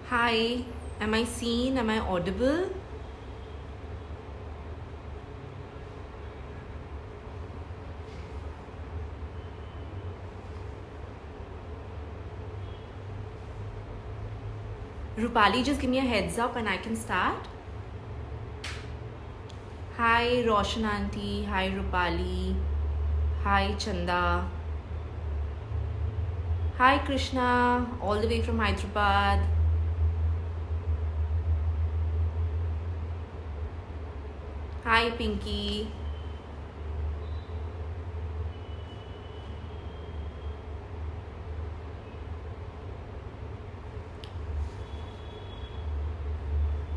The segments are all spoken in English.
Hi, am I seen? Am I audible? Rupali, just give me a heads up and I can start. Hi, Roshan Auntie. Hi, Rupali. Hi, Chanda. Hi, Krishna, all the way from Hyderabad. Hi, Pinky.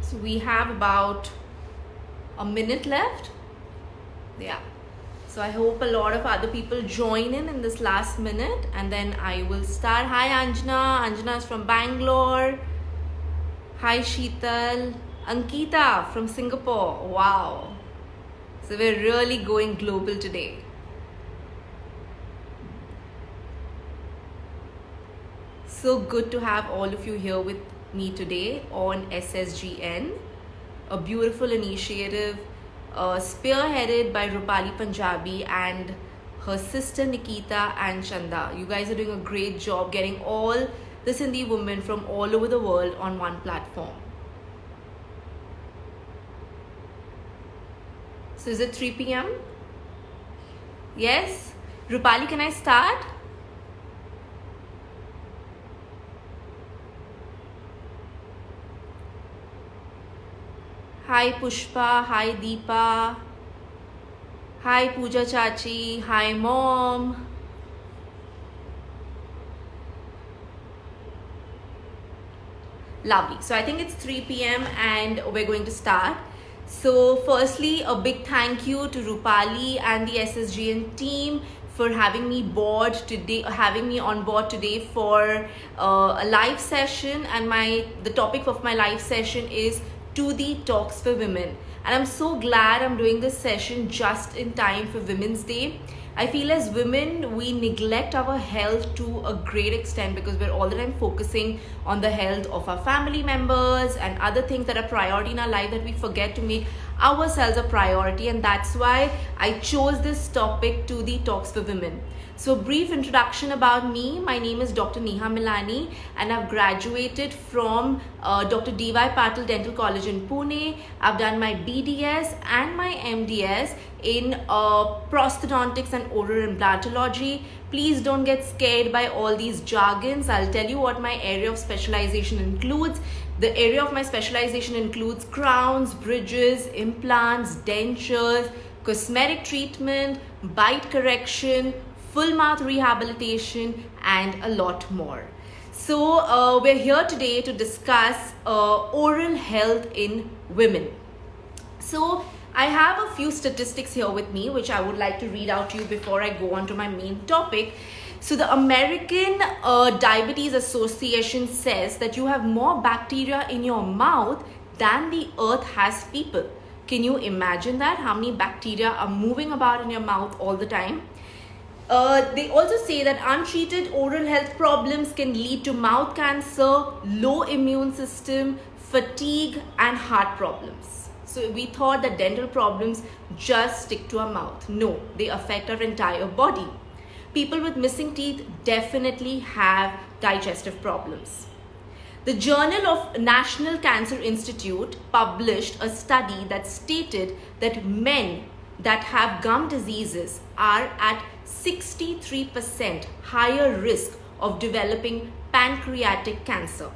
So we have about a minute left. Yeah. So I hope a lot of other people join in this last minute and then I will start. Hi, Anjana. Anjana is from Bangalore. Hi, Sheetal. Ankita from Singapore. Wow. So we're really going global today. So good to have all of you here with me today on SSGN, a beautiful initiative spearheaded by Rupali Punjabi and her sister Nikita and Chanda. You guys are doing a great job getting all the Sindhi women from all over the world on one platform. So is it 3 p.m.? Yes? Rupali, can I start? Hi Pushpa, hi Deepa, hi Pooja Chachi, hi Mom. Lovely. So I think it's 3 p.m. and we're going to start. So firstly, a big thank you to Rupali and the SSGN team for having me on board today for a live session. And the topic of my live session is To The Talks for Women. And I'm so glad I'm doing this session just in time for Women's Day. I feel as women, we neglect our health to a great extent because we're all the time focusing on the health of our family members and other things that are priority in our life that we forget to make ourselves a priority. And that's why I chose this topic, To The Talks for Women. So, brief introduction about me. My name is Dr. Neha Milani and I've graduated from Dr. D.Y. Patil Dental College in Pune. I've done my BDS and my MDS in prosthodontics and oral implantology. Please don't get scared by all these jargons. I'll tell you what my area of specialization includes. The area of my specialization includes crowns, bridges, implants, dentures, cosmetic treatment, bite correction, full mouth rehabilitation, and a lot more. So we're here today to discuss oral health in women. So I have a few statistics here with me which I would like to read out to you before I go on to my main topic. So the American Diabetes Association says that you have more bacteria in your mouth than the earth has people. Can you imagine that? How many bacteria are moving about in your mouth all the time? They also say that untreated oral health problems can lead to mouth cancer, low immune system, fatigue, and heart problems. So we thought that dental problems just stick to our mouth. No, they affect our entire body. People with missing teeth definitely have digestive problems. The Journal of National Cancer Institute published a study that stated that men that have gum diseases are at 63% higher risk of developing pancreatic cancer.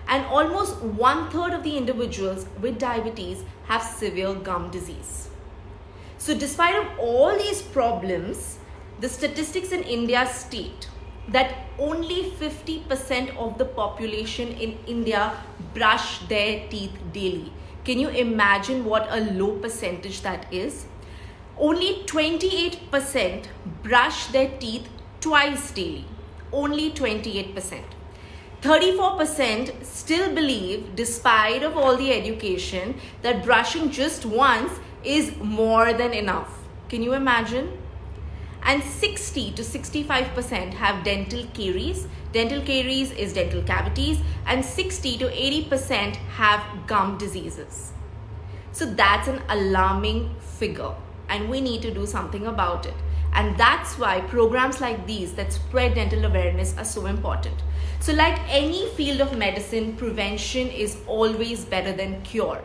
And almost 1/3 of the individuals with diabetes have severe gum disease. So despite of all these problems, the statistics in India state that only 50% of the population in India brush their teeth daily. Can you imagine what a low percentage that is? Only 28% brush their teeth twice daily. Only 28%. 34% still believe, despite of all the education, that brushing just once is more than enough. Can you imagine? and 60 to 65% have dental caries. Dental caries is dental cavities, and 60 to 80% have gum diseases. So that's an alarming figure, and we need to do something about it. And that's why programs like these that spread dental awareness are so important. So like any field of medicine, prevention is always better than cure.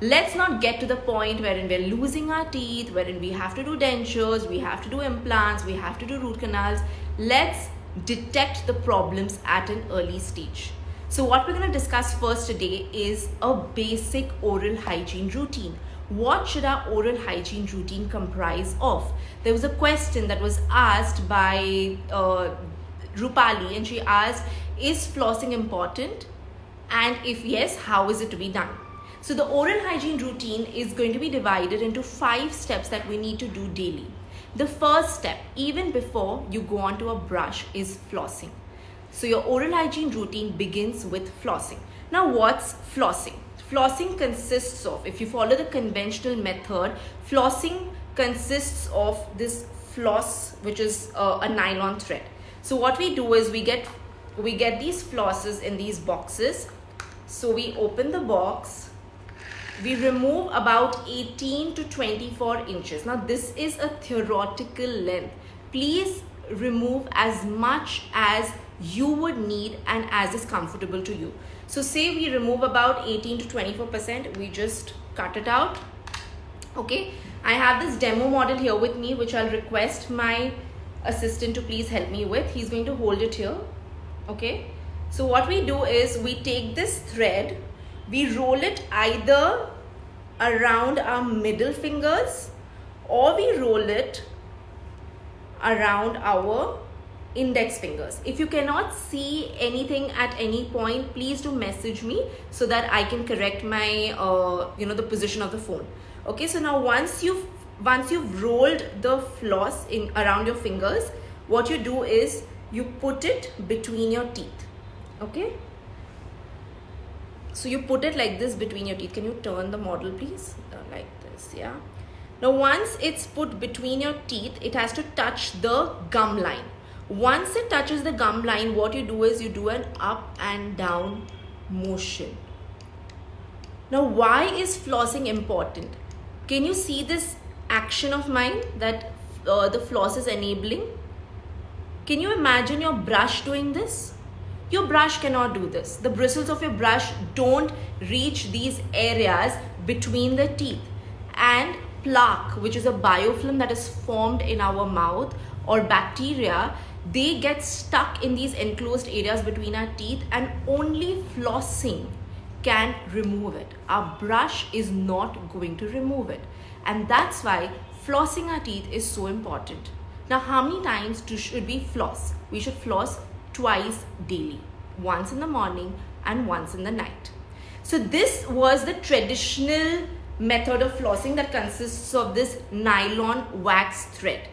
Let's not get to the point wherein we're losing our teeth, wherein we have to do dentures, we have to do implants, we have to do root canals. Let's detect the problems at an early stage. So what we're going to discuss first today is a basic oral hygiene routine. What should our oral hygiene routine comprise of? There was a question that was asked by Rupali, and she asked, is flossing important? And if yes, how is it to be done? So the oral hygiene routine is going to be divided into 5 steps that we need to do daily. The first step, even before you go on to a brush, is flossing. So your oral hygiene routine begins with flossing. Now what's flossing? Flossing consists of, if you follow the conventional method, flossing consists of this floss, which is a nylon thread. So what we do is we get these flosses in these boxes. So we open the box. We remove about 18 to 24 inches. Now this is a theoretical length. Please remove as much as you would need and as is comfortable to you. So say we remove about 18 to 24%, we just cut it out. Okay, I have this demo model here with me, which I'll request my assistant to please help me with. He's going to hold it here. Okay, so what we do is we take this thread, we roll it either around our middle fingers or we roll it around our index fingers. If you cannot see anything at any point, please do message me so that I can correct my the position of the phone. Okay, so now once you've rolled the floss in around your fingers, what you do is you put it between your teeth. Okay, so you put it like this between your teeth. Can you turn the model please? Like this, yeah. Now once it's put between your teeth, it has to touch the gum line. Once it touches the gum line, what you do is you do an up and down motion. Now why is flossing important? Can you see this action of mine that the floss is enabling? Can you imagine your brush doing this? Your brush cannot do this. The bristles of your brush don't reach these areas between the teeth. And plaque, which is a biofilm that is formed in our mouth, or bacteria, they get stuck in these enclosed areas between our teeth, and only flossing can remove it. Our brush is not going to remove it. And that's why flossing our teeth is so important. Now, how many times should we floss? We should floss twice daily, once in the morning and once in the night. So this was the traditional method of flossing that consists of this nylon wax thread.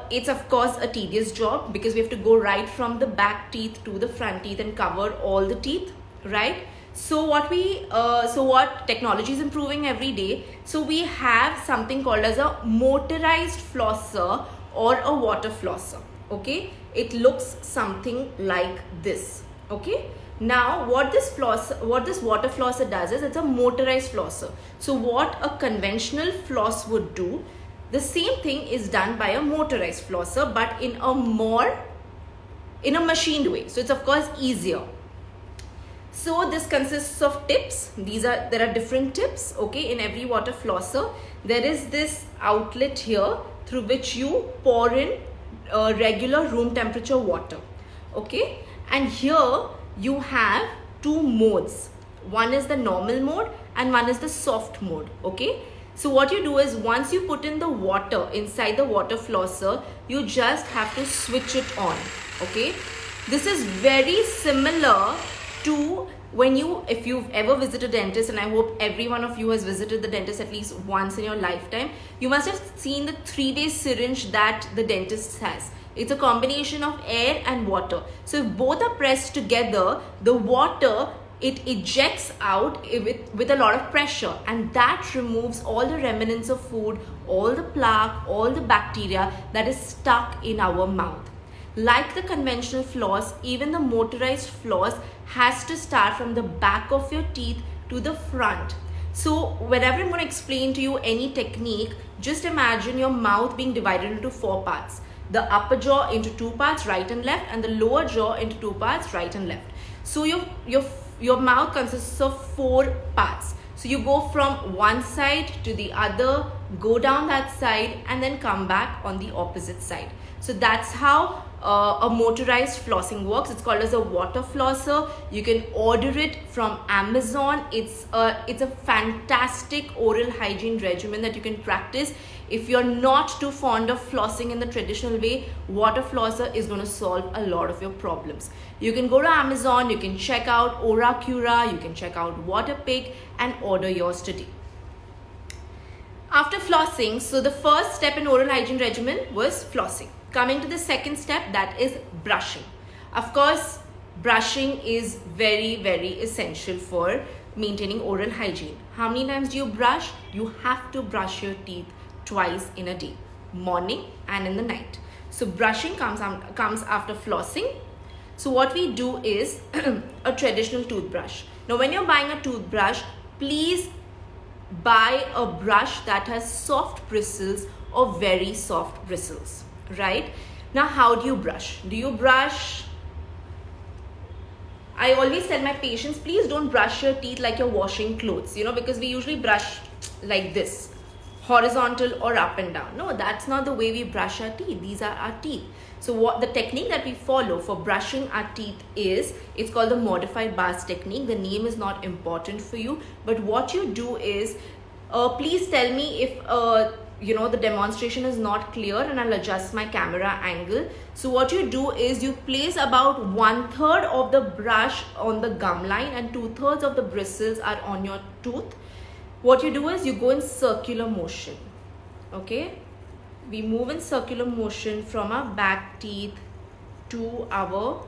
It's of course a tedious job because we have to go right from the back teeth to the front teeth and cover all the teeth, right? So what technology is improving every day. So we have something called as a motorized flosser or a water flosser. Okay, it looks something like this. Okay, now what this water flosser does is it's a motorized flosser. So what a conventional floss would do, the same thing is done by a motorized flosser, but in a machined way. So it's of course easier. So this consists of tips. There are different tips. Okay, in every water flosser there is this outlet here through which you pour in regular room temperature water. Okay, and here you have 2 modes. One is the normal mode and one is the soft mode. Okay, so what you do is once you put in the water inside the water flosser, you just have to switch it on. Okay, this is very similar to if you've ever visited a dentist, and I hope every one of you has visited the dentist at least once in your lifetime, you must have seen the 3-day syringe that the dentist has. It's a combination of air and water. So if both are pressed together, the water it ejects out with a lot of pressure, and that removes all the remnants of food, all the plaque, all the bacteria that is stuck in our mouth. Like the conventional floss, even the motorized floss has to start from the back of your teeth to the front. So whenever I'm going to explain to you any technique, just imagine your mouth being divided into 4 parts. The upper jaw into 2 parts, right and left, and the lower jaw into 2 parts, right and left. So your mouth consists of 4 parts. So you go from one side to the other, go down that side, and then come back on the opposite side. So that's how a motorized flossing works. It's called as a water flosser. You can order it from Amazon. It's a fantastic oral hygiene regimen that you can practice. If you're not too fond of flossing in the traditional way, water flosser is going to solve a lot of your problems. You can go to Amazon, you can check out Oracura, you can check out Waterpik and order yours today. After flossing, so the first step in oral hygiene regimen was flossing. Coming to the second step, that is brushing. Of course, brushing is very, very essential for maintaining oral hygiene. How many times do you brush? You have to brush your teeth twice in a day, morning and in the night. So brushing comes after flossing. So what we do is a traditional toothbrush. Now when you're buying a toothbrush, please buy a brush that has soft bristles or very soft bristles, right? Now how do you brush? Do you brush? I always tell my patients, please don't brush your teeth like you're washing clothes, because we usually brush like this, horizontal or up and down. No, that's not the way we brush our teeth. These are our teeth. So what the technique that we follow for brushing our teeth is, it's called the modified bars technique. The name is not important for you, but what you do is, please tell me if the demonstration is not clear, and I'll adjust my camera angle. So what you do is you place about 1/3 of the brush on the gum line and 2/3 of the bristles are on your tooth. What you do is you go in circular motion. Okay, we move in circular motion from our back teeth to our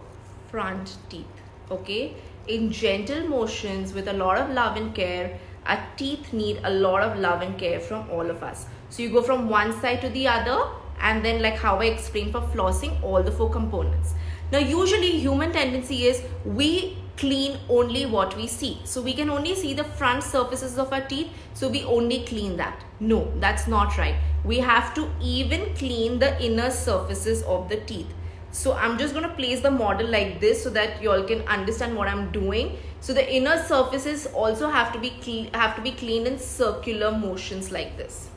front teeth. Okay, in gentle motions with a lot of love and care. Our teeth need a lot of love and care from all of us. So you go from one side to the other, and then like how I explained for flossing, all the 4 components. Now usually human tendency is we clean only what we see. So we can only see the front surfaces of our teeth, so we only clean that. No, that's not right. We have to even clean the inner surfaces of the teeth. So I'm just going to place the model like this so that you all can understand what I'm doing. So the inner surfaces also have to be cleaned in circular motions like this.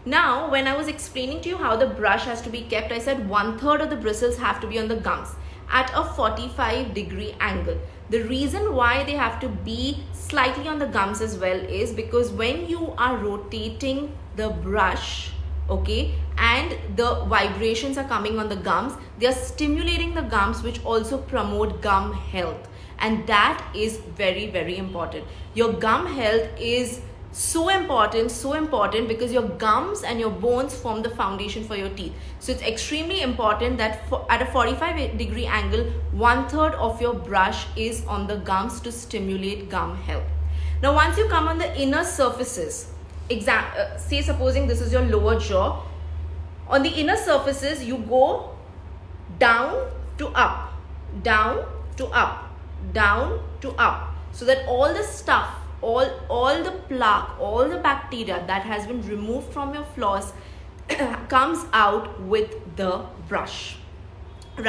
Now, when I was explaining to you how the brush has to be kept, I said 1/3 of the bristles have to be on the gums at a 45-degree angle. The reason why they have to be slightly on the gums as well is because when you are rotating the brush, okay, and the vibrations are coming on the gums, they are stimulating the gums, which also promote gum health, and that is very, very important. Your gum health is so important because your gums and your bones form the foundation for your teeth. So it's extremely important that at a 45-degrey angle, 1/3 of your brush is on the gums to stimulate gum health. Now once you come on the inner surfaces, say supposing this is your lower jaw, on the inner surfaces you go down to up, down to up, down to up, so that all the stuff, all the plaque, all the bacteria that has been removed from your floss comes out with the brush,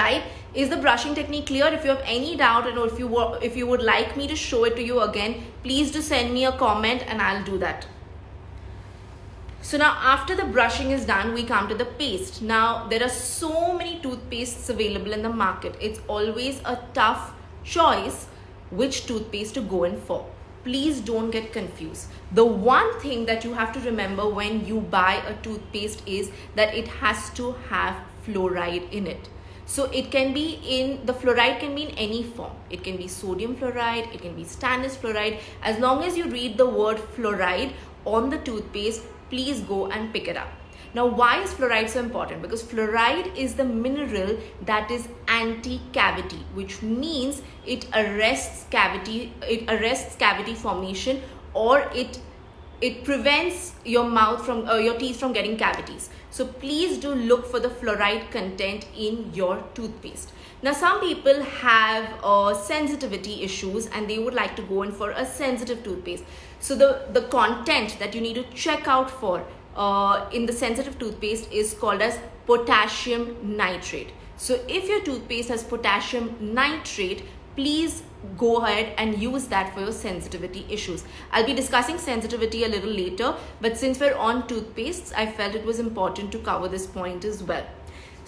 right? Is the brushing technique clear? If you have any doubt, and if you would like me to show it to you again, please do send me a comment and I'll do that. So now after the brushing is done, we come to the paste. Now there are so many toothpastes available in the market. It's always a tough choice which toothpaste to go in for. Please don't get confused. The one thing that you have to remember when you buy a toothpaste is that it has to have fluoride in it. So it can be the fluoride can be in any form. It can be sodium fluoride, it can be stannous fluoride. As long as you read the word fluoride on the toothpaste, please go and pick it up. Now, why is fluoride so important? Because fluoride is the mineral that is anti-cavity, which means it arrests cavity formation, or it prevents your mouth from your teeth from getting cavities. So please do look for the fluoride content in your toothpaste. Now, some people have sensitivity issues and they would like to go in for a sensitive toothpaste. So the content that you need to check out for in the sensitive toothpaste is called as potassium nitrate. So if your toothpaste has potassium nitrate, please go ahead and use that for your sensitivity issues. I'll be discussing sensitivity a little later, but since we're on toothpastes, I felt it was important to cover this point as well.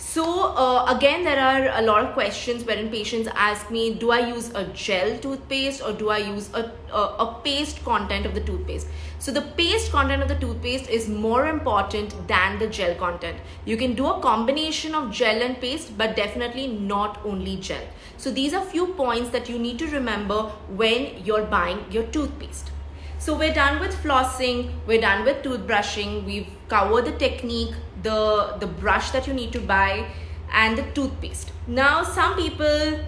So again, there are a lot of questions wherein patients ask me, do I use a gel toothpaste or do I use a paste content of the toothpaste? So the paste content of the toothpaste is more important than the gel content. You can do a combination of gel and paste, but definitely not only gel. So these are few points that you need to remember when you're buying your toothpaste. So we're done with flossing, we're done with toothbrushing, we've covered the technique, the brush that you need to buy, and the toothpaste. Now, some people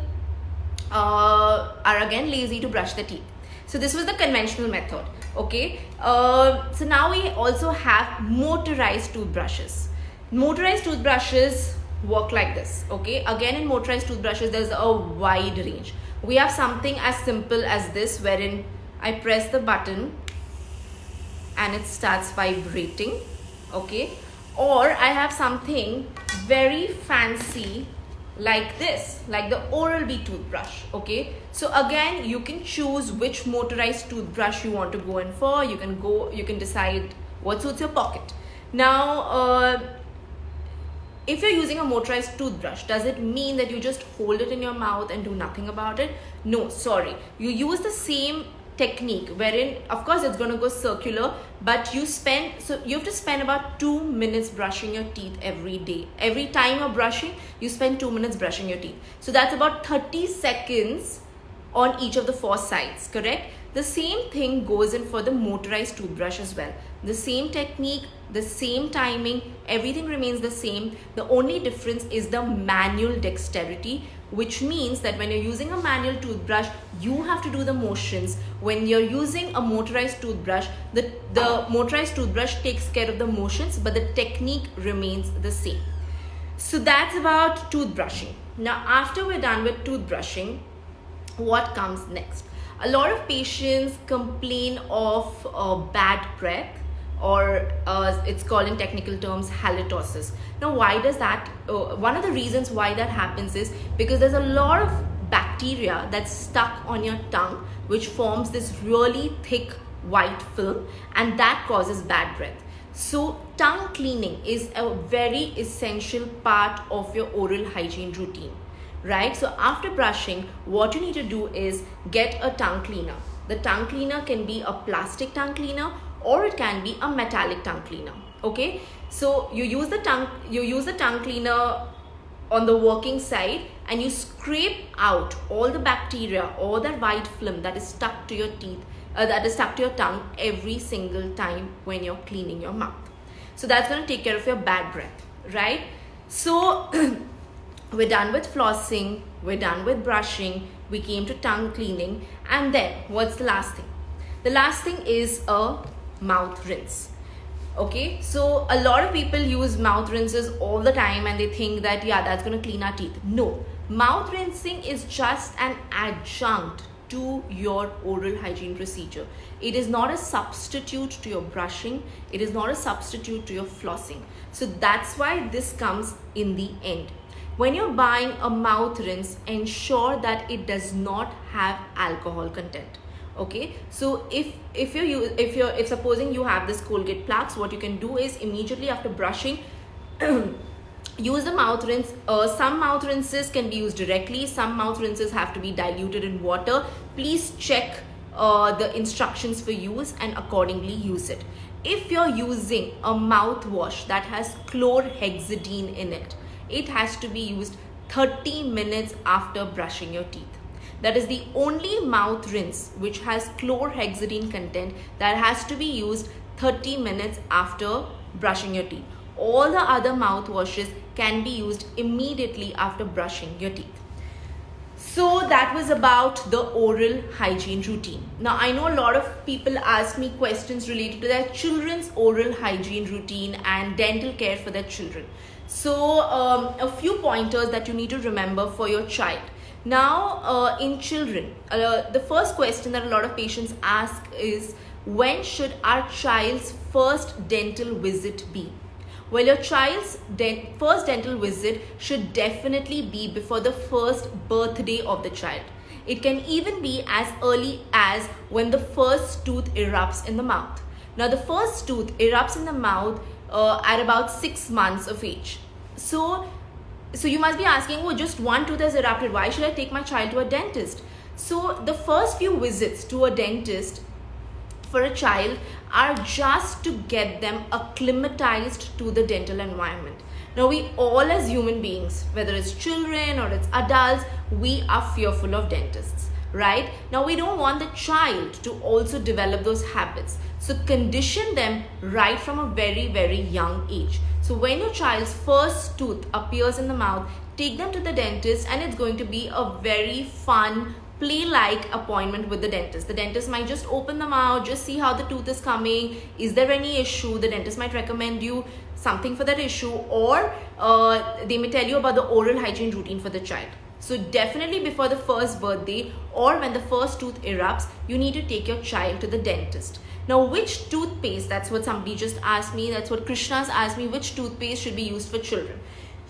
are again lazy to brush their teeth. So this was the conventional method, okay? So now we also have motorized toothbrushes. Motorized toothbrushes work like this, okay? Again, in motorized toothbrushes, there's a wide range. We have something as simple as this, wherein I press the button and it starts vibrating, okay? Or I have something very fancy like this, like the Oral-B toothbrush, okay? So again, you can choose which motorized toothbrush you want to go in for. You can decide what suits your pocket. Now, if you're using a motorized toothbrush, does it mean that you just hold it in your mouth and do nothing about it? No, sorry. You use the same technique wherein, of course, it's going to go circular, but you have to spend about 2 minutes brushing your teeth every day. Every time you're brushing, you spend 2 minutes brushing your teeth. So that's about 30 seconds on each of the 4 sides, correct? The same thing goes in for the motorized toothbrush as well. The same technique, the same timing, everything remains the same. The only difference is the manual dexterity, which means that when you're using a manual toothbrush, you have to do the motions. When you're using a motorized toothbrush, the motorized toothbrush takes care of the motions, but the technique remains the same. So that's about toothbrushing. Now, after we're done with toothbrushing, what comes next? A lot of patients complain of bad breath, or it's called in technical terms halitosis. Now, why does that? One of the reasons why that happens is because there's a lot of bacteria that's stuck on your tongue, which forms this really thick white film, and that causes bad breath. So tongue cleaning is a very essential part of your oral hygiene routine, right? So after brushing, what you need to do is get a tongue cleaner. The tongue cleaner can be a plastic tongue cleaner, or it can be a metallic tongue cleaner, okay? So you use the tongue cleaner on the working side, and you scrape out all the bacteria or that white film that is stuck to your teeth, that is stuck to your tongue every single time when you're cleaning your mouth. So that's going to take care of your bad breath, right? So we're done with flossing, we're done with brushing, we came to tongue cleaning, and then what's the last thing? The last thing is a mouth rinse. Okay, so a lot of people use mouth rinses all the time and they think that, yeah, that's going to clean our teeth. No, mouth rinsing is just an adjunct to your oral hygiene procedure. It is not a substitute to your brushing. It is not a substitute to your flossing. So that's why this comes in the end. When you're buying a mouth rinse, ensure that it does not have alcohol content. Okay, so if supposing you have this Colgate Plaques, what you can do is immediately after brushing, use the mouth rinse. Some mouth rinses can be used directly. Some mouth rinses have to be diluted in water. Please check the instructions for use and accordingly use it. If you're using a mouthwash that has chlorhexidine in it, it has to be used 30 minutes after brushing your teeth. That is the only mouth rinse which has chlorhexidine content that has to be used 30 minutes after brushing your teeth. all the other mouthwashes can be used immediately after brushing your teeth. So that was about the oral hygiene routine. Now I know a lot of people ask me questions related to their children's oral hygiene routine and dental care for their children. So a few pointers that you need to remember for your child. Now in children, the first question that a lot of patients ask is, when should our child's first dental visit be? Well, your child's first dental visit should definitely be before the first birthday of the child. It can even be as early as when the first tooth erupts in the mouth. Now, the first tooth erupts in the mouth at about 6 months of age. So you must be asking, oh, just one tooth has erupted. Why should I take my child to a dentist? So the first few visits to a dentist for a child are just to get them acclimatized to the dental environment. Now, we all as human beings, whether it's children or it's adults, we are fearful of dentists, right? Now, we don't want the child to also develop those habits. So condition them right from a very, very young age. So when your child's first tooth appears in the mouth, take them to the dentist, and it's going to be a very fun, play-like appointment with the dentist. The dentist might just open the mouth, just see how the tooth is coming. Is there any issue? The dentist might recommend you something for that issue, or they may tell you about the oral hygiene routine for the child. So definitely before the first birthday or when the first tooth erupts, you need to take your child to the dentist. Now, which toothpaste? That's what somebody just asked me. That's what Krishna's asked me. Which toothpaste should be used for children?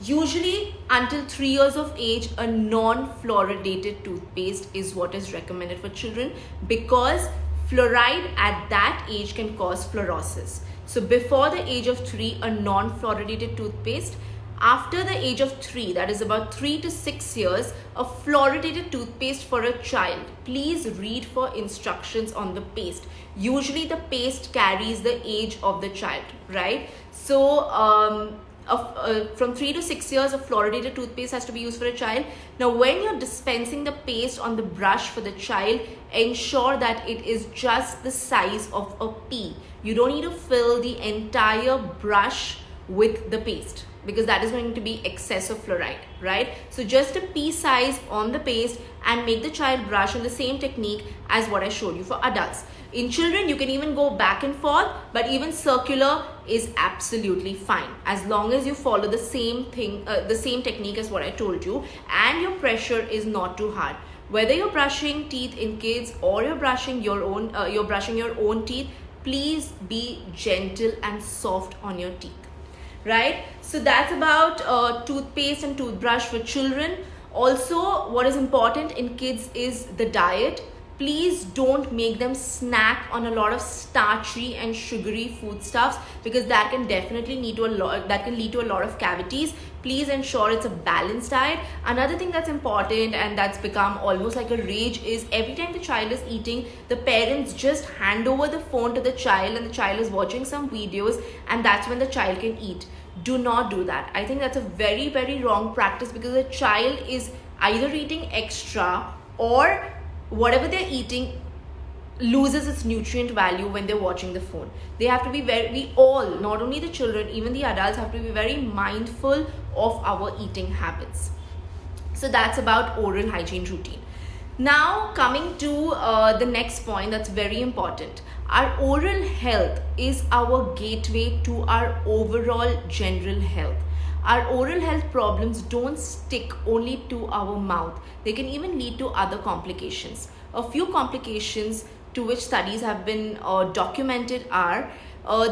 Usually until 3 years of age, a non-fluoridated toothpaste is what is recommended for children, because fluoride at that age can cause fluorosis. So before the age of 3, a non-fluoridated toothpaste. After the age of 3, that is about 3 to 6 years, a fluoridated toothpaste for a child. Please read for instructions on the paste. Usually the paste carries the age of the child, right? So from 3 to 6 years, a fluoridated toothpaste has to be used for a child. Now, when you're dispensing the paste on the brush for the child, ensure that it is just the size of a pea. You don't need to fill the entire brush with the paste, because that is going to be excess of fluoride, right? So just a pea size on the paste, and make the child brush in the same technique as what I showed you for adults. In children, you can even go back and forth, but even circular is absolutely fine as long as you follow the same thing, the same technique as what I told you, and your pressure is not too hard. Whether you're brushing teeth in kids or you're brushing your own teeth, please be gentle and soft on your teeth. Right? So that's about toothpaste and toothbrush for children. Also, what is important in kids is the diet. Please don't make them snack on a lot of starchy and sugary foodstuffs, because that can definitely lead to a lot of cavities. Please ensure it's a balanced diet. Another thing that's important and that's become almost like a rage is, every time the child is eating, the parents just hand over the phone to the child, and the child is watching some videos, and that's when the child can eat. Do not do that. I think that's a very, very wrong practice, because the child is either eating extra, or whatever they're eating loses its nutrient value when they're watching the phone. They have to be we all, not only the children, even the adults, have to be very mindful of our eating habits. So that's about oral hygiene routine. Now coming to the next point that's very important. Our oral health is our gateway to our overall general health. Our oral health problems don't stick only to our mouth. They can even lead to other complications. A few complications to which studies have been documented are,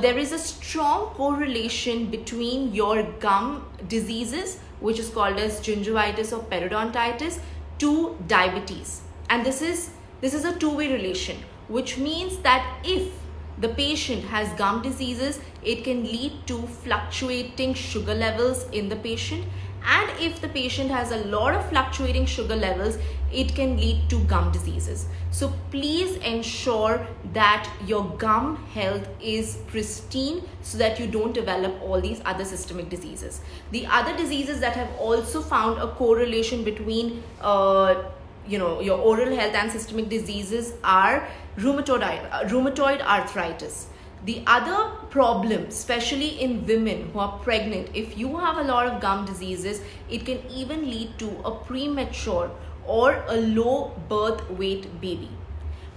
there is a strong correlation between your gum diseases, which is called as gingivitis or periodontitis, to diabetes. And this is a two-way relation, which means that if the patient has gum diseases, it can lead to fluctuating sugar levels in the patient. And if the patient has a lot of fluctuating sugar levels, it can lead to gum diseases. So please ensure that your gum health is pristine, so that you don't develop all these other systemic diseases. The other diseases that have also found a correlation between your oral health and systemic diseases are rheumatoid arthritis. The other problem, especially in women who are pregnant, if you have a lot of gum diseases, it can even lead to a premature or a low birth weight baby.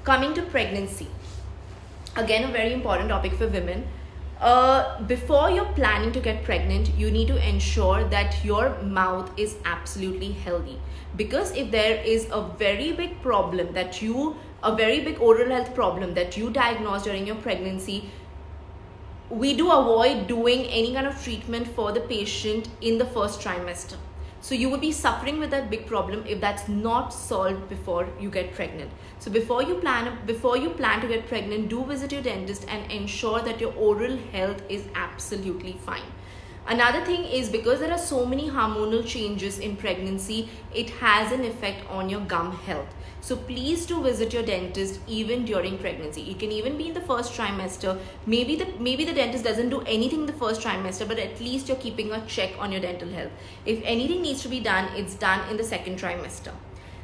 Coming to pregnancy, again a very important topic for women. Before you're planning to get pregnant, you need to ensure that your mouth is absolutely healthy, because if there is a very big problem a very big oral health problem that you diagnose during your pregnancy, we do avoid doing any kind of treatment for the patient in the first trimester. So you will be suffering with that big problem if that's not solved before you get pregnant. So before you plan to get pregnant, do visit your dentist and ensure that your oral health is absolutely fine. Another thing is, because there are so many hormonal changes in pregnancy, it has an effect on your gum health. So please do visit your dentist even during pregnancy. It can even be in the first trimester. Maybe the dentist doesn't do anything in the first trimester, but at least you're keeping a check on your dental health. If anything needs to be done, it's done in the second trimester.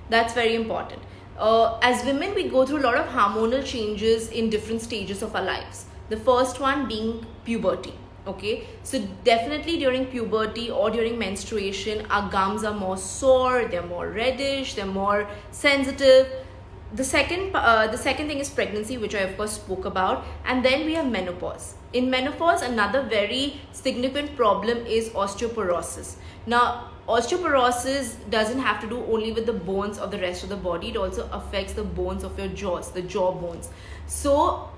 That's very important. As women, we go through a lot of hormonal changes in different stages of our lives. The first one being puberty. Okay, so definitely during puberty or during menstruation, our gums are more sore, they're more reddish, they're more sensitive. The second thing is pregnancy, which I of course spoke about, and then we have menopause. In menopause, another very significant problem is osteoporosis. Now, osteoporosis doesn't have to do only with the bones of the rest of the body; it also affects the bones of your jaws, the jaw bones. So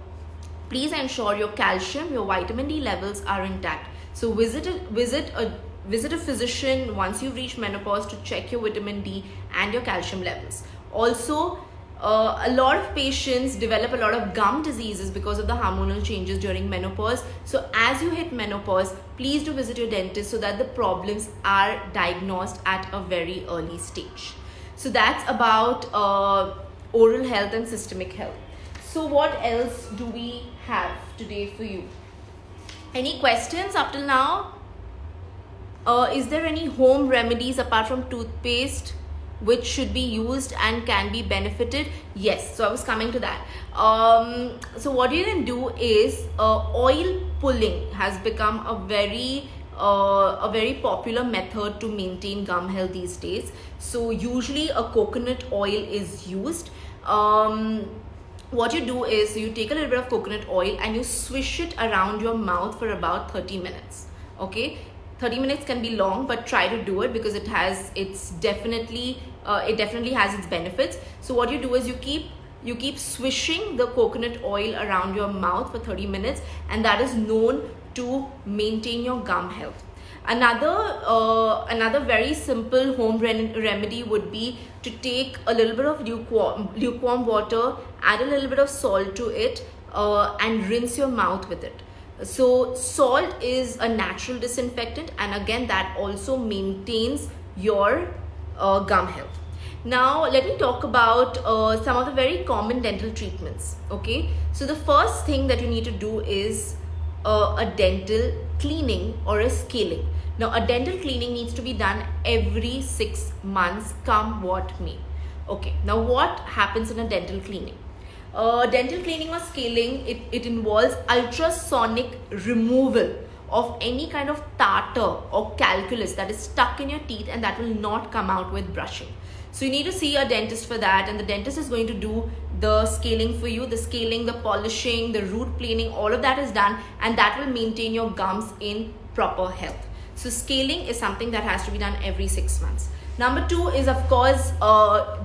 please ensure your calcium, your vitamin D levels are intact. So visit a physician once you've reached menopause to check your vitamin D and your calcium levels. Also, a lot of patients develop a lot of gum diseases because of the hormonal changes during menopause. So as you hit menopause, please do visit your dentist so that the problems are diagnosed at a very early stage. So that's about oral health and systemic health. So what else do we have today for you? Any questions up till now? Is there any home remedies apart from toothpaste which should be used and can be benefited? Yes, so I was coming to that. So what you can do is oil pulling has become a very popular method to maintain gum health these days. So usually a coconut oil is used. What you do is you take a little bit of coconut oil and you swish it around your mouth for about 30 minutes. Okay, 30 minutes can be long, but try to do it because it definitely has its benefits. So what you do is you keep swishing the coconut oil around your mouth for 30 minutes, and that is known to maintain your gum health. Another very simple home remedy would be to take a little bit of lukewarm water, add a little bit of salt to it, and rinse your mouth with it. So salt is a natural disinfectant, and again that also maintains your gum health. Now let me talk about some of the very common dental treatments. Okay, so the first thing that you need to do is a dental cleaning or a scaling. Now a dental cleaning needs to be done every 6 months, come what may. Okay, now what happens in a dental cleaning? Dental cleaning or scaling, it involves ultrasonic removal of any kind of tartar or calculus that is stuck in your teeth and that will not come out with brushing. So you need to see a dentist for that, and the dentist is going to do the scaling for you. The scaling, the polishing, the root planing, all of that is done, and that will maintain your gums in proper health. So scaling is something that has to be done every 6 months. Number 2 is of course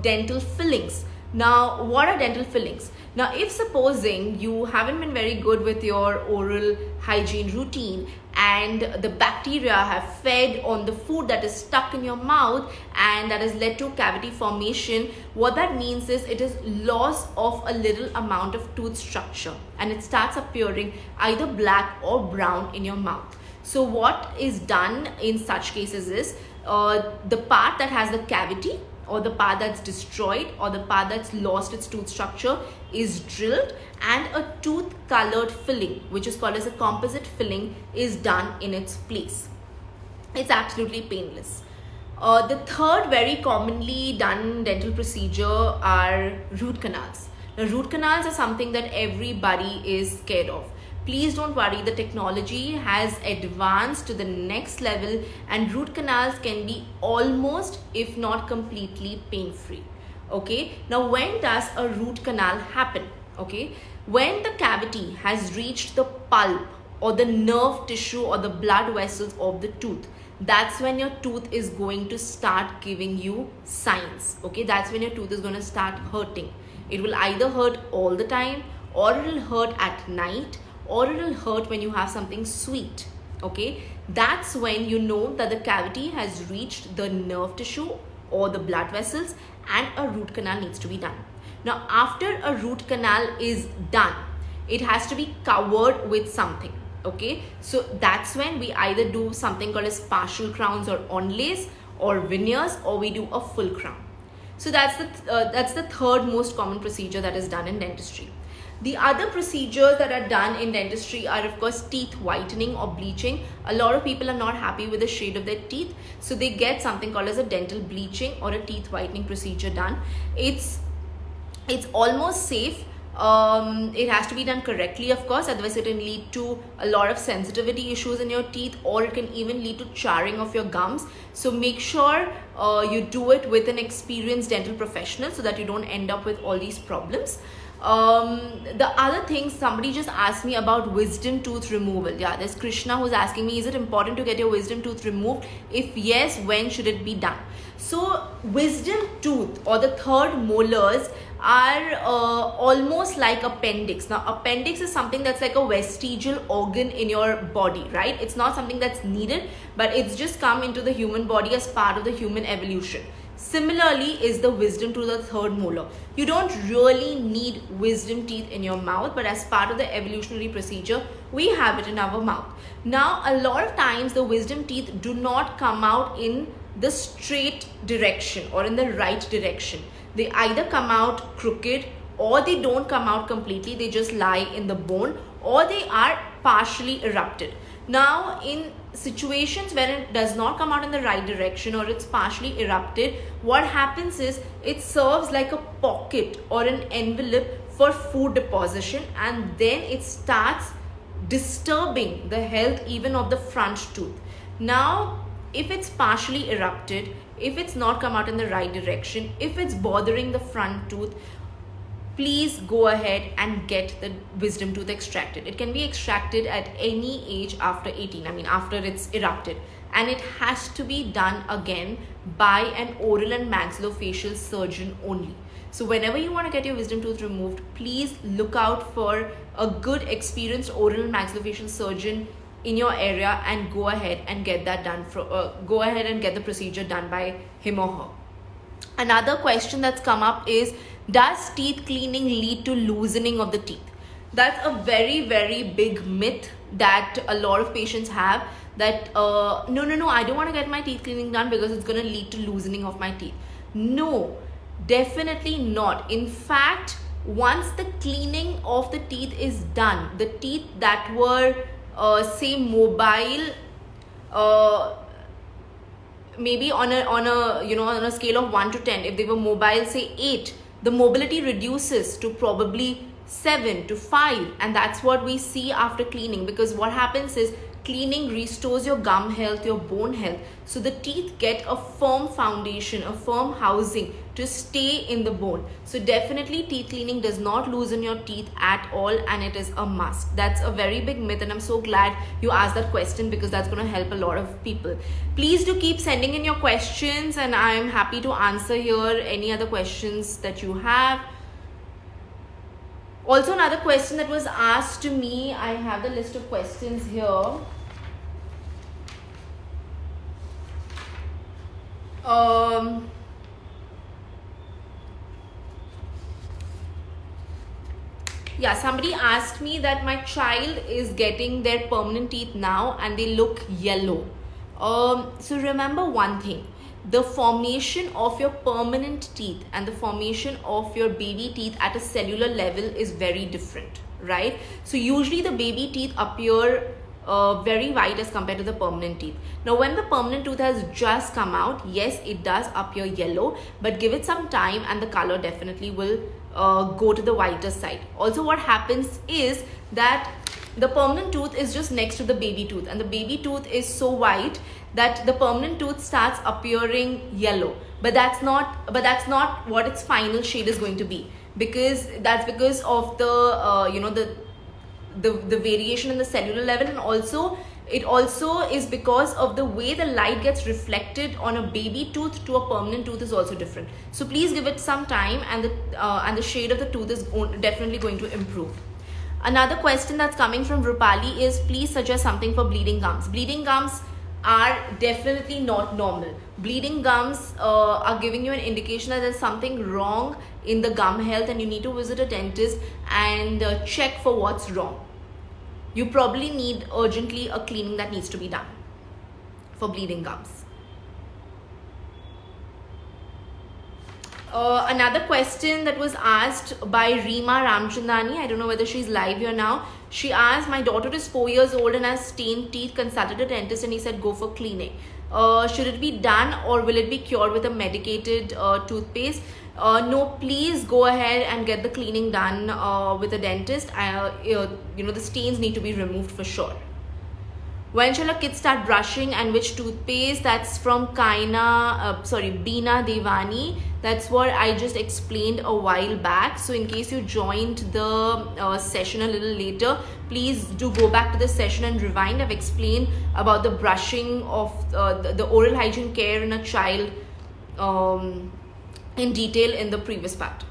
dental fillings. Now what are dental fillings? Now if supposing you haven't been very good with your oral hygiene routine and the bacteria have fed on the food that is stuck in your mouth and that has led to cavity formation, what that means is it is loss of a little amount of tooth structure and it starts appearing either black or brown in your mouth. So what is done in such cases is the part that has the cavity or the part that's destroyed or the part that's lost its tooth structure is drilled, and a tooth colored filling, which is called as a composite filling, is done in its place. It's absolutely painless. The third very commonly done dental procedure are root canals. Now root canals are something that everybody is scared of, Please don't worry, the technology has advanced to the next level and root canals can be almost, if not completely, pain-free. Okay, now when does a root canal happen? Okay, when the cavity has reached the pulp or the nerve tissue or the blood vessels of the tooth, that's when your tooth is going to start giving you signs. Okay, that's when your tooth is going to start hurting. It will either hurt all the time, or it will hurt at night, or it will hurt when you have something sweet. Okay, that's when you know that the cavity has reached the nerve tissue or the blood vessels and a root canal needs to be done. Now after a root canal is done, it has to be covered with something. Okay, so that's when we either do something called as partial crowns or onlays or veneers, or we do a full crown. So that's the third most common procedure that is done in dentistry. The other procedures that are done in dentistry are of course teeth whitening or bleaching. A lot of people are not happy with the shade of their teeth, so they get something called as a dental bleaching or a teeth whitening procedure done. It's almost safe. It has to be done correctly, of course, otherwise it can lead to a lot of sensitivity issues in your teeth, or it can even lead to charring of your gums. So make sure you do it with an experienced dental professional so that you don't end up with all these problems. The other thing, somebody just asked me about wisdom tooth removal. Yeah, there's Krishna who's asking me, is it important to get your wisdom tooth removed? If yes, when should it be done? So wisdom tooth or the third molars are almost like appendix. Now appendix is something that's like a vestigial organ in your body, right? It's not something that's needed, but it's just come into the human body as part of the human evolution. Similarly is the wisdom tooth, the third molar. You don't really need wisdom teeth in your mouth, but as part of the evolutionary procedure, we have it in our mouth. Now a lot of times the wisdom teeth do not come out in the straight direction or in the right direction. They either come out crooked, or they don't come out completely, they just lie in the bone, or they are partially erupted. Now in situations where it does not come out in the right direction or it's partially erupted, what happens is it serves like a pocket or an envelope for food deposition, and then it starts disturbing the health even of the front tooth. Now if it's partially erupted, if it's not come out in the right direction, if it's bothering the front tooth, please go ahead and get the wisdom tooth extracted. It can be extracted at any age after 18, I mean after it's erupted, and it has to be done again by an oral and maxillofacial surgeon only. So whenever you want to get your wisdom tooth removed, please look out for a good experienced oral and maxillofacial surgeon in your area and go ahead and get that done go ahead and get the procedure done by him or her. Another question that's come up is, does teeth cleaning lead to loosening of the teeth? That's a very, very big myth that a lot of patients have, that no, I don't want to get my teeth cleaning done because it's going to lead to loosening of my teeth. No, definitely not. In fact, once the cleaning of the teeth is done, the teeth that were say mobile, maybe on a scale of 1 to 10, if they were mobile say 8, the mobility reduces to probably 7 to 5, and that's what we see after cleaning, because what happens is cleaning restores your gum health, your bone health, so the teeth get a firm foundation, a firm housing to stay in the bone. So definitely teeth cleaning does not loosen your teeth at all, and it is a must. That's a very big myth, and I'm so glad you asked that question because that's going to help a lot of people. Please do keep sending in your questions, and I'm happy to answer here any other questions that you have. Also, another question that was asked to me, I have the list of questions here. Yeah, somebody asked me that my child is getting their permanent teeth now and they look yellow. So remember one thing, the formation of your permanent teeth and the formation of your baby teeth at a cellular level is very different, right? So usually the baby teeth appear very white as compared to the permanent teeth. Now when the permanent tooth has just come out, yes, it does appear yellow, but give it some time and the color definitely will go to the whiter side. Also what happens is that The permanent tooth is just next to the baby tooth, and the baby tooth is so white that the permanent tooth starts appearing yellow. But that's not what its final shade is going to be, because that's because of the the variation in the cellular level, and also it also is because of the way the light gets reflected on a baby tooth to a permanent tooth is also different. So please give it some time, and the shade of the tooth is definitely going to improve. Another question that's coming from Rupali is, please suggest something for bleeding gums. Bleeding gums are definitely not normal. Bleeding gums are giving you an indication that there's something wrong in the gum health, and you need to visit a dentist and check for what's wrong. You probably need urgently a cleaning that needs to be done for bleeding gums. Another question that was asked by Reema Ramchandani, I don't know whether she's live here now. She asked, my daughter is 4 years old and has stained teeth, consulted a dentist and he said go for cleaning. Should it be done, or will it be cured with a medicated toothpaste? No, please go ahead and get the cleaning done with a dentist. The stains need to be removed for sure. When shall a kid start brushing and which toothpaste? That's from Bina Devani. That's what I just explained a while back. So in case you joined the session a little later, please do go back to the session and rewind. I've explained about the brushing of the oral hygiene care in a child in detail in the previous part.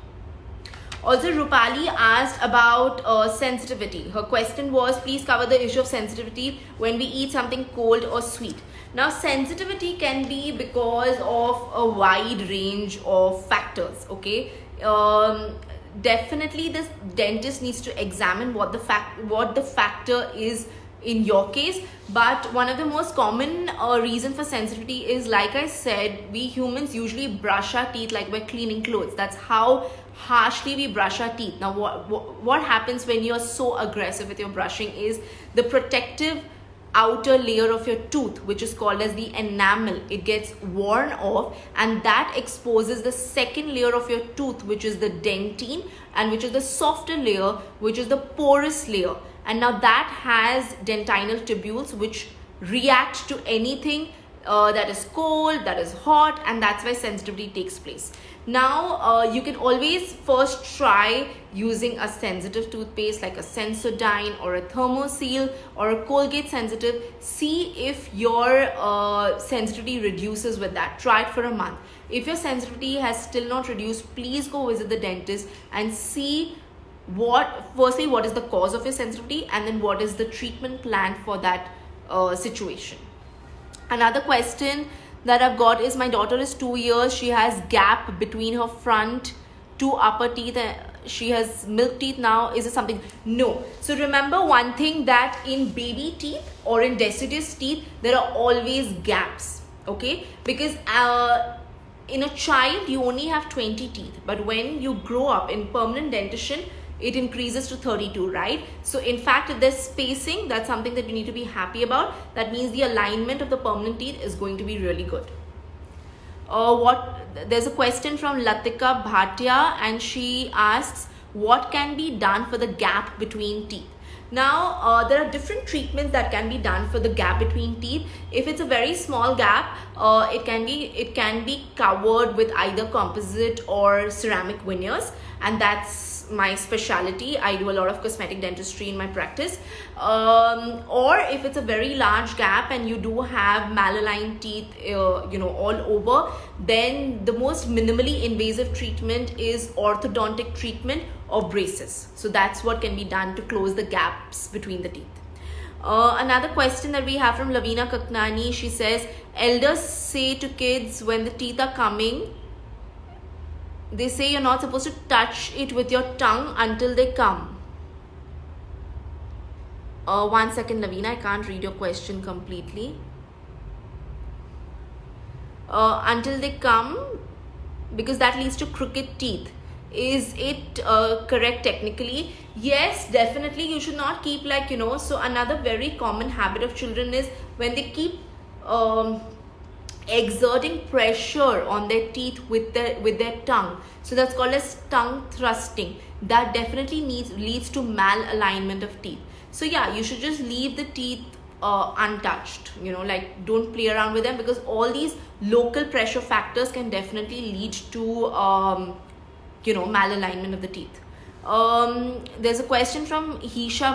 Also, Rupali asked about sensitivity. Her question was, please cover the issue of sensitivity when we eat something cold or sweet. Now, sensitivity can be because of a wide range of factors, okay? Definitely, this dentist needs to examine what the factor is in your case, but one of the most common reason for sensitivity is, like I said, we humans usually brush our teeth like we're cleaning clothes. That's how harshly we brush our teeth. Now what happens when you're so aggressive with your brushing is the protective outer layer of your tooth, which is called as the enamel, it gets worn off, and that exposes the second layer of your tooth, which is the dentine, and which is the softer layer, which is the porous layer. And now that has dentinal tubules which react to anything that is cold, that is hot, and that's why sensitivity takes place. Now you can always first try using a sensitive toothpaste like a Sensodyne or a Thermoseal or a Colgate Sensitive. See if your sensitivity reduces with that. Try it for a month. If your sensitivity has still not reduced, please go visit the dentist and see firstly what is the cause of your sensitivity, and then what is the treatment plan for that situation. Another question that I've got is, my daughter is 2 years, she has gap between her front two upper teeth, she has milk teeth now. Is it something? No. So remember one thing, that in baby teeth or in deciduous teeth there are always gaps, okay? Because in a child you only have 20 teeth, but when you grow up in permanent dentition it increases to 32, right? So in fact, if there's spacing, that's something that you need to be happy about. That means the alignment of the permanent teeth is going to be really good. There's a question from Latika Bhatia, and she asks, what can be done for the gap between teeth? Now, there are different treatments that can be done for the gap between teeth. If it's a very small gap, it can be covered with either composite or ceramic veneers, and that's my specialty. I do a lot of cosmetic dentistry in my practice. Or if it's a very large gap and you do have malaligned teeth, all over, then the most minimally invasive treatment is orthodontic treatment or braces. So that's what can be done to close the gaps between the teeth. Another question that we have from Lavina Kaknani, she says, elders say to kids when the teeth are coming, they say you're not supposed to touch it with your tongue until they come. 1 second, Lavina, I can't read your question completely. Until they come, because that leads to crooked teeth. Is it correct technically? Yes, definitely. You should not keep so another very common habit of children is when they keep exerting pressure on their teeth with their tongue. So that's called as tongue thrusting. that definitely leads to malalignment of teeth. So yeah, you should just leave the teeth untouched, like don't play around with them, because all these local pressure factors can definitely lead to malalignment of the teeth. There's a question from Hisha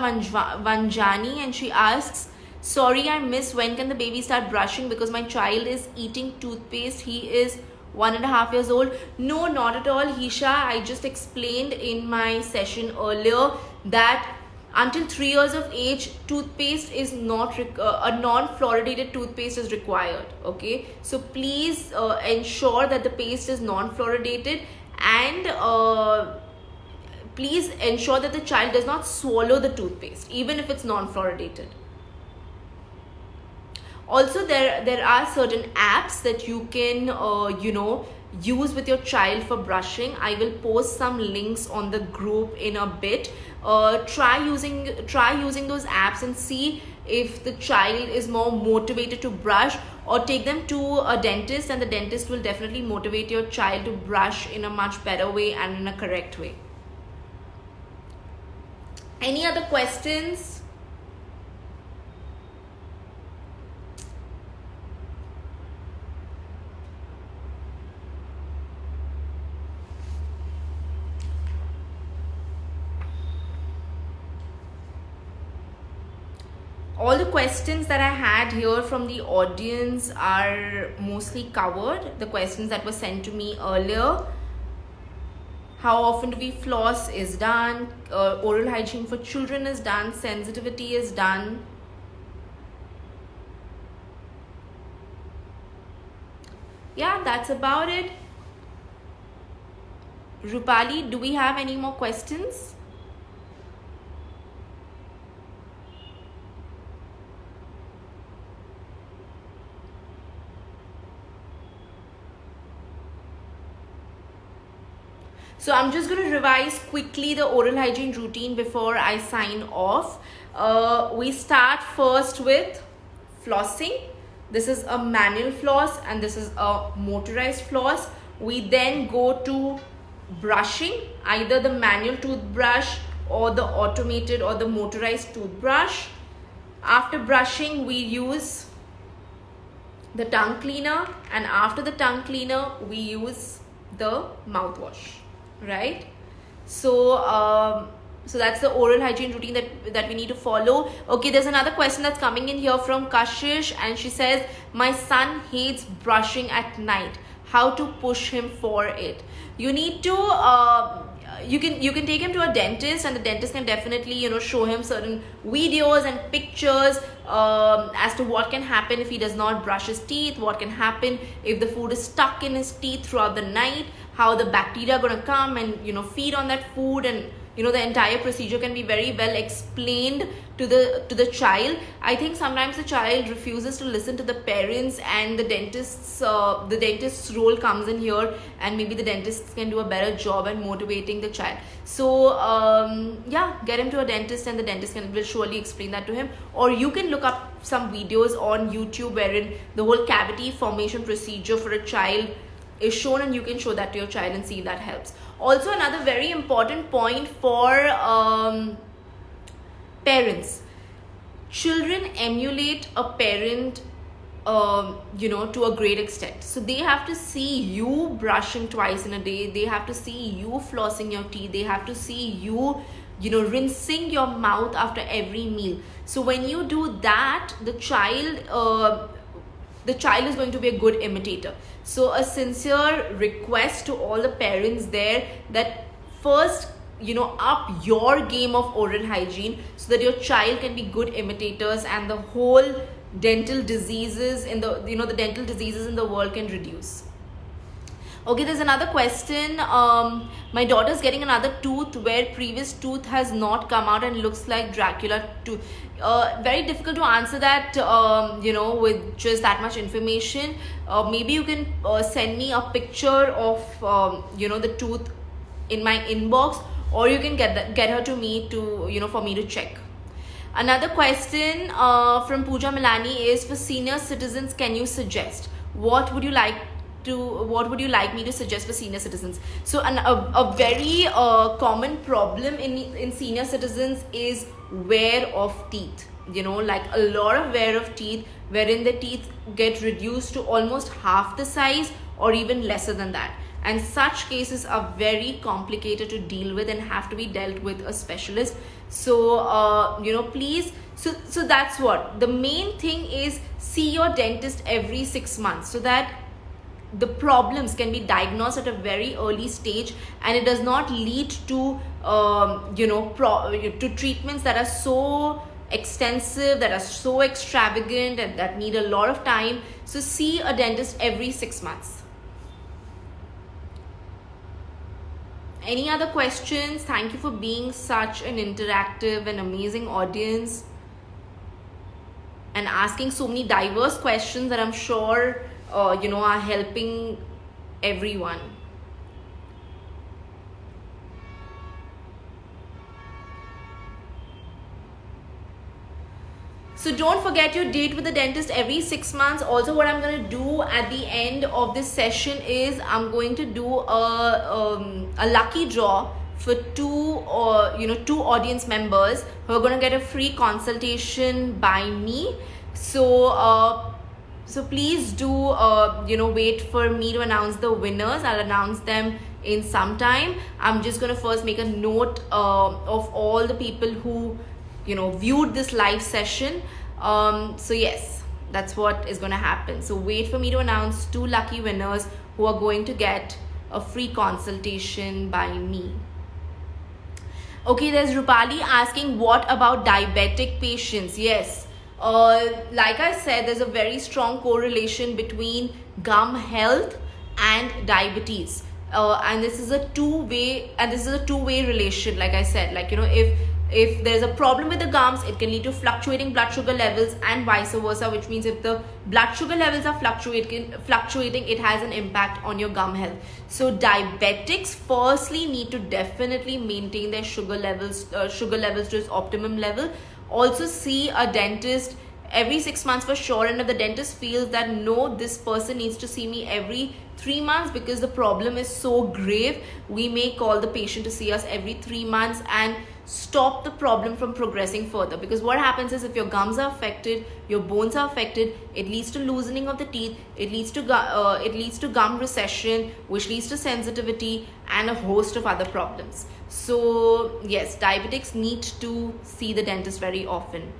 Vanjani, and she asks, sorry I missed, when can the baby start brushing, because my child is eating toothpaste, he is 1.5 years old. No, not at all, Hisha. I just explained in my session earlier that until 3 years of age, toothpaste is not a non-fluoridated toothpaste is required. Okay, so please ensure that the paste is non-fluoridated, and please ensure that the child does not swallow the toothpaste even if it's non-fluoridated. Also, there are certain apps that you can use with your child for brushing. I will post some links on the group in a bit. Try using those apps and see if the child is more motivated to brush, or take them to a dentist, and the dentist will definitely motivate your child to brush in a much better way and in a correct way. Any other questions? All the questions that I had here from the audience are mostly covered. The questions that were sent to me earlier. How often do we floss is done. Oral hygiene for children is done. Sensitivity is done. Yeah, that's about it. Rupali, do we have any more questions? So I'm just going to revise quickly the oral hygiene routine before I sign off. We start first with flossing. This is a manual floss and this is a motorized floss. We then go to brushing, either the manual toothbrush or the automated or the motorized toothbrush. After brushing, we use the tongue cleaner, and after the tongue cleaner, we use the mouthwash. Right? So so that's the oral hygiene routine that we need to follow. Okay, there's another question that's coming in here from Kashish, and she says, my son hates brushing at night. How to push him for it? You need to you can take him to a dentist, and the dentist can definitely show him certain videos and pictures as to what can happen if he does not brush his teeth, what can happen if the food is stuck in his teeth throughout the night, how the bacteria are going to come and feed on that food, and the entire procedure can be very well explained to the child. I think sometimes the child refuses to listen to the parents, and the dentist's role comes in here, and maybe the dentists can do a better job at motivating the child. So yeah, get him to a dentist, and the dentist will surely explain that to him. Or you can look up some videos on YouTube wherein the whole cavity formation procedure for a child is shown, and you can show that to your child and see if that helps. Also, another very important point for parents: children emulate a parent to a great extent. So they have to see you brushing twice in a day, they have to see you flossing your teeth, they have to see you rinsing your mouth after every meal. So when you do that, the child is going to be a good imitator. So a sincere request to all the parents there that first up your game of oral hygiene, so that your child can be good imitators, and the whole dental diseases in the the dental diseases in the world can reduce. Okay, there's another question. My daughter's getting another tooth where previous tooth has not come out and looks like Dracula tooth. Very difficult to answer that with just that much information. Maybe you can send me a picture of the tooth in my inbox, or you can get her to me to for me to check. Another question from Pooja Milani is, for senior citizens, can you suggest what would you like would you like me to suggest for senior citizens? So a very common problem in senior citizens is wear of teeth. Like a lot of wear of teeth, wherein the teeth get reduced to almost half the size or even lesser than that. And such cases are very complicated to deal with and have to be dealt with a specialist. So please, so that's what the main thing is. See your dentist every 6 months so that the problems can be diagnosed at a very early stage, and it does not lead to to treatments that are so extensive, that are so extravagant, and that need a lot of time. So see a dentist every 6 months. Any other questions? Thank you for being such an interactive and amazing audience and asking so many diverse questions that I'm sure are helping everyone. So don't forget your date with the dentist every 6 months. Also, what I'm going to do at the end of this session is I'm going to do a lucky draw for two audience members who are going to get a free consultation by me. So please do wait for me to announce the winners. I'll announce them in some time. I'm just going to first make a note of all the people who viewed this live session. So yes, that's what is going to happen. So wait for me to announce 2 lucky winners who are going to get a free consultation by me. Okay, there's Rupali asking, what about diabetic patients? Yes, like I said, there's a very strong correlation between gum health and diabetes, and this is a two-way relation. Like I said, if there's a problem with the gums, it can lead to fluctuating blood sugar levels and vice versa, which means if the blood sugar levels are fluctuating, it has an impact on your gum health. So diabetics firstly need to definitely maintain their sugar levels to its optimum level. Also see a dentist every 6 months for sure, and if the dentist feels that no, this person needs to see me every 3 months because the problem is so grave, we may call the patient to see us every 3 months and stop the problem from progressing further. Because what happens is, if your gums are affected, your bones are affected, it leads to loosening of the teeth, it leads to gum recession, which leads to sensitivity and a host of other problems. So yes, diabetics need to see the dentist very often.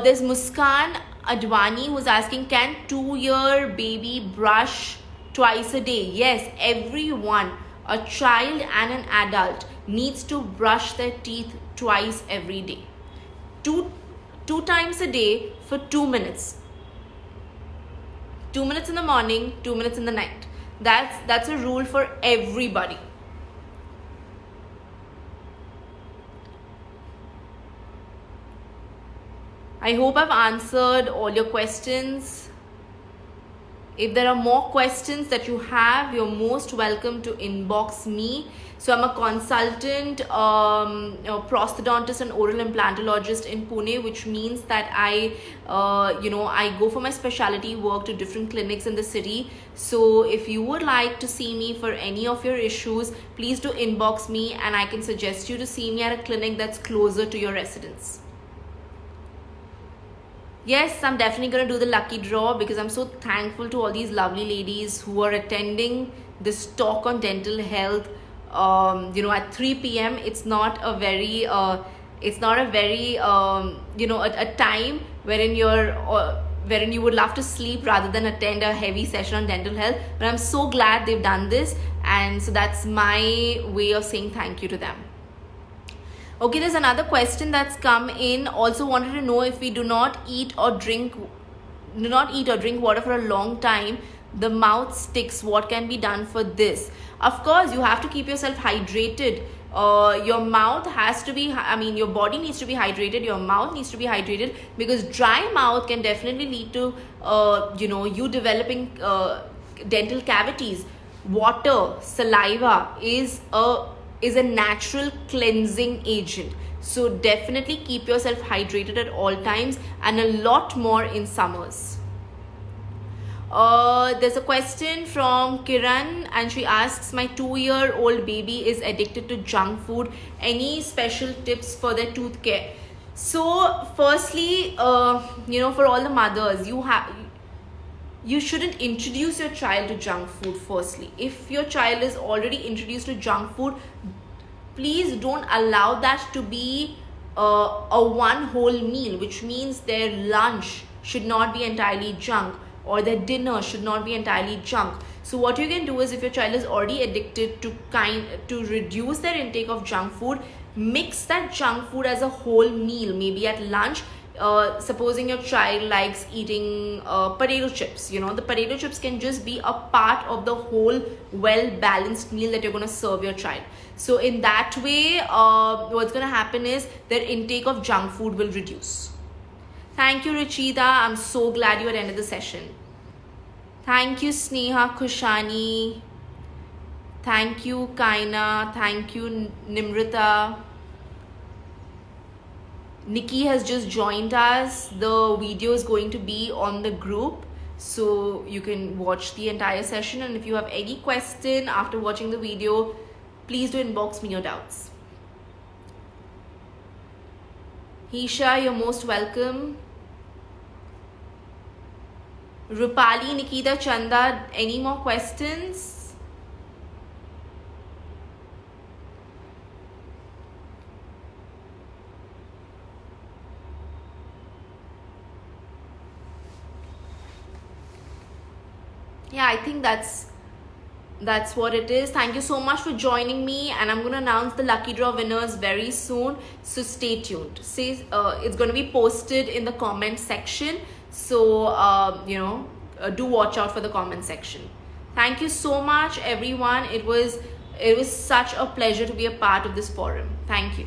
There's Muskan Advani who's asking, can 2-year baby brush twice a day? Yes, everyone, a child and an adult, needs to brush their teeth twice every day. Two times a day for 2 minutes. 2 minutes in the morning, 2 minutes in the night. That's a rule for everybody. I hope I've answered all your questions. If there are more questions that you have, you're most welcome to inbox me. So I'm a consultant prosthodontist and oral implantologist in Pune, which means that I go for my specialty work to different clinics in the city. So if you would like to see me for any of your issues, please do inbox me and I can suggest you to see me at a clinic that's closer to your residence. Yes, I'm definitely going to do the lucky draw because I'm so thankful to all these lovely ladies who are attending this talk on dental health. At 3 p.m. It's not a very a time wherein you would love to sleep rather than attend a heavy session on dental health. But I'm so glad they've done this, and so that's my way of saying thank you to them. Okay, there's another question that's come in. Also wanted to know, if we do not eat or drink water for a long time, the mouth sticks. What can be done for this? Of course, you have to keep yourself hydrated. Your mouth has to be, your body needs to be hydrated, your mouth needs to be hydrated, because dry mouth can definitely lead to, you developing dental cavities. Water, saliva is a natural cleansing agent. So definitely keep yourself hydrated at all times, and a lot more in summers. There's a question from Kiran, and she asks, my 2-year-old baby is addicted to junk food. Any special tips for their tooth care? So, firstly, for all the mothers, you shouldn't introduce your child to junk food. Firstly, if your child is already introduced to junk food, please don't allow that to be a one whole meal, which means their lunch should not be entirely junk, or their dinner should not be entirely junk. So what you can do is, if your child is already addicted, to reduce their intake of junk food, mix that junk food as a whole meal, maybe at lunch. Supposing your child likes eating potato chips, the potato chips can just be a part of the whole well balanced meal that you're going to serve your child. So in that way, what's going to happen is their intake of junk food will reduce. Thank you, Ruchida. I'm so glad you attended the session. Thank you, Sneha Kushani. Thank you, Kaina. Thank you, Nimrita. Nikki has just joined us. The video is going to be on the group, so you can watch the entire session. And if you have any question after watching the video, please do inbox me your doubts. Hisha, you're most welcome. Rupali, Nikita, Chanda, any more questions? Yeah, I think that's what it is. Thank you so much for joining me, and I'm going to announce the lucky draw winners very soon, so stay tuned. It's going to be posted in the comment section, so do watch out for the comment section. Thank you so much, everyone. It was such a pleasure to be a part of this forum. Thank you.